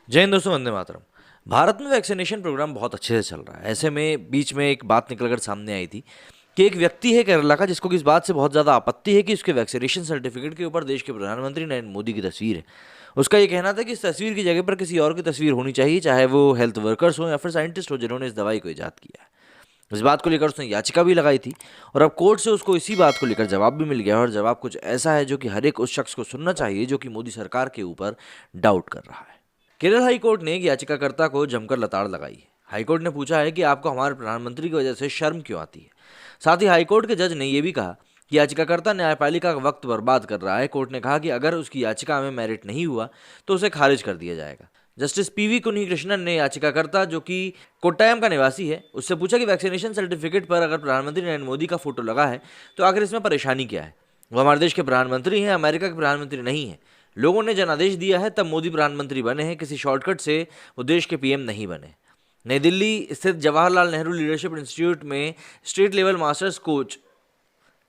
जय हिंद दोस्तों, वंदे मातरम। भारत में वैक्सीनेशन प्रोग्राम बहुत अच्छे से चल रहा है। ऐसे में बीच में एक बात निकलकर सामने आई थी कि एक व्यक्ति है केरला का जिसको इस बात से बहुत ज़्यादा आपत्ति है कि उसके वैक्सीनेशन सर्टिफिकेट के ऊपर देश के प्रधानमंत्री नरेंद्र मोदी की तस्वीर है। उसका ये कहना था कि इस तस्वीर की जगह पर किसी और की तस्वीर होनी चाहिए, चाहे वो हेल्थ वर्कर्स हो या फिर साइंटिस्ट हो जिन्होंने इस दवाई को ईजाद किया है। इस बात को लेकर उसने याचिका भी लगाई थी और अब कोर्ट से उसको इसी बात को लेकर जवाब भी मिल गया है। और जवाब कुछ ऐसा है जो कि हर एक उस शख्स को सुनना चाहिए जो कि मोदी सरकार के ऊपर डाउट कर रहा है। केरल हाई कोर्ट ने एक याचिकाकर्ता को जमकर लताड़ लगाई है। हाईकोर्ट ने पूछा है कि आपको हमारे प्रधानमंत्री की वजह से शर्म क्यों आती है। साथ ही हाईकोर्ट के जज ने यह भी कहा कि याचिकाकर्ता न्यायपालिका का वक्त बर्बाद कर रहा है। कोर्ट ने कहा कि अगर उसकी याचिका में मेरिट नहीं हुआ तो उसे खारिज कर दिया जाएगा। जस्टिस पीवी कुन्नीकृष्णन ने याचिकाकर्ता, जो कि कोट्टायम का निवासी है, उससे पूछा कि वैक्सीनेशन सर्टिफिकेट पर अगर प्रधानमंत्री नरेंद्र मोदी का फोटो लगा है तो आखिर इसमें परेशानी क्या है। वो हमारे देश के प्रधानमंत्री हैं, अमेरिका के प्रधानमंत्री नहीं है। लोगों ने जनादेश दिया है तब मोदी प्रधानमंत्री बने हैं, किसी शॉर्टकट से वो देश के पीएम नहीं बने। नई दिल्ली स्थित जवाहरलाल नेहरू लीडरशिप इंस्टीट्यूट में state level masters coach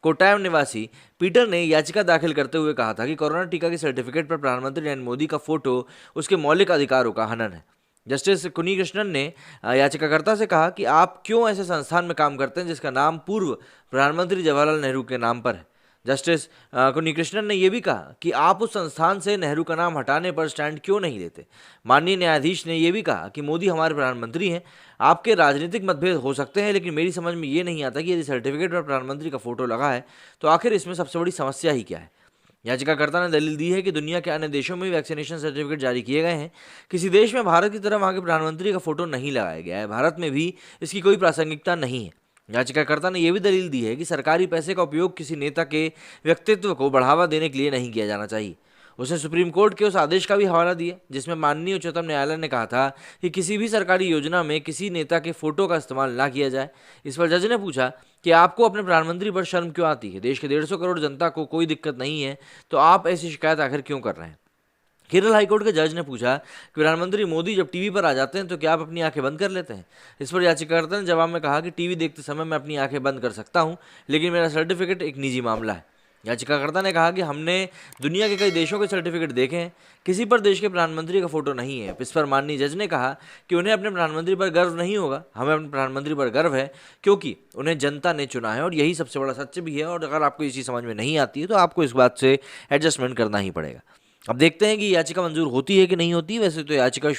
Kottayam निवासी पीटर ने याचिका दाखिल करते हुए कहा था कि कोरोना टीका के सर्टिफिकेट पर प्रधानमंत्री नरेंद्र मोदी का फोटो उसके मौलिक अधिकारों का हनन है। जस्टिस कुन्नीकृष्णन ने याचिकाकर्ता से कहा कि आप क्यों ऐसे संस्थान में काम करते हैं जिसका नाम पूर्व प्रधानमंत्री जवाहरलाल नेहरू के नाम पर है। जस्टिस कुन्नीकृष्णन ने यह भी कहा कि आप उस संस्थान से नेहरू का नाम हटाने पर स्टैंड क्यों नहीं लेते। माननीय न्यायाधीश ने यह भी कहा कि मोदी हमारे प्रधानमंत्री हैं। आपके राजनीतिक मतभेद हो सकते हैं, लेकिन मेरी समझ में ये नहीं आता कि यदि सर्टिफिकेट पर प्रधानमंत्री का फोटो लगा है तो आखिर इसमें सबसे बड़ी समस्या ही क्या है। याचिकाकर्ता ने दलील दी है कि दुनिया के अन्य देशों में वैक्सीनेशन सर्टिफिकेट जारी किए गए हैं। किसी देश में भारत की तरह वहां के प्रधानमंत्री का फोटो नहीं लगाया गया है। भारत में भी इसकी कोई प्रासंगिकता नहीं है। याचिकाकर्ता ने यह भी दलील दी है कि सरकारी पैसे का उपयोग किसी नेता के व्यक्तित्व को बढ़ावा देने के लिए नहीं किया जाना चाहिए। उसने सुप्रीम कोर्ट के उस आदेश का भी हवाला दिया जिसमें माननीय उच्चतम न्यायालय ने कहा था कि किसी भी सरकारी योजना में किसी नेता के फोटो का इस्तेमाल ना किया जाए। इस पर जज ने पूछा कि आपको अपने प्रधानमंत्री पर शर्म क्यों आती है। देश के 150 करोड़ जनता को कोई दिक्कत नहीं है तो आप ऐसी शिकायत आखिर क्यों कर रहे हैं। केरल हाईकोर्ट के जज ने पूछा कि प्रधानमंत्री मोदी जब टीवी पर आ जाते हैं तो क्या आप अपनी आंखें बंद कर लेते हैं। इस पर याचिकाकर्ता ने जवाब में कहा कि टीवी देखते समय मैं अपनी आंखें बंद कर सकता हूं, लेकिन मेरा सर्टिफिकेट एक निजी मामला है। याचिकाकर्ता ने कहा कि हमने दुनिया के कई देशों के सर्टिफिकेट देखे हैं, किसी पर देश के प्रधानमंत्री का फोटो नहीं है। इस पर माननीय जज ने कहा कि उन्हें अपने प्रधानमंत्री पर गर्व नहीं होगा। हमें अपने प्रधानमंत्री पर गर्व है क्योंकि उन्हें जनता ने चुना है और यही सबसे बड़ा सत्य भी है। और अगर आपको ये चीज़ समझ में नहीं आती है तो आपको इस बात से एडजस्टमेंट करना ही पड़ेगा। अब देखते हैं कि याचिका मंजूर होती है कि नहीं होती। वैसे तो याचिका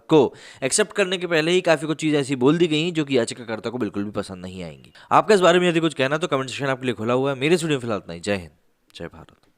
को एक्सेप्ट करने के पहले ही काफ़ी कुछ चीज़ ऐसी बोल दी गई जो कि याचिकाकर्ता को बिल्कुल भी पसंद नहीं आएंगी। आपका इस बारे में यदि कुछ कहना तो कमेंट सेक्शन आपके लिए खुला हुआ है। मेरे स्टूडियो में फिलहाल इतना ही। जय हिंद, जय भारत।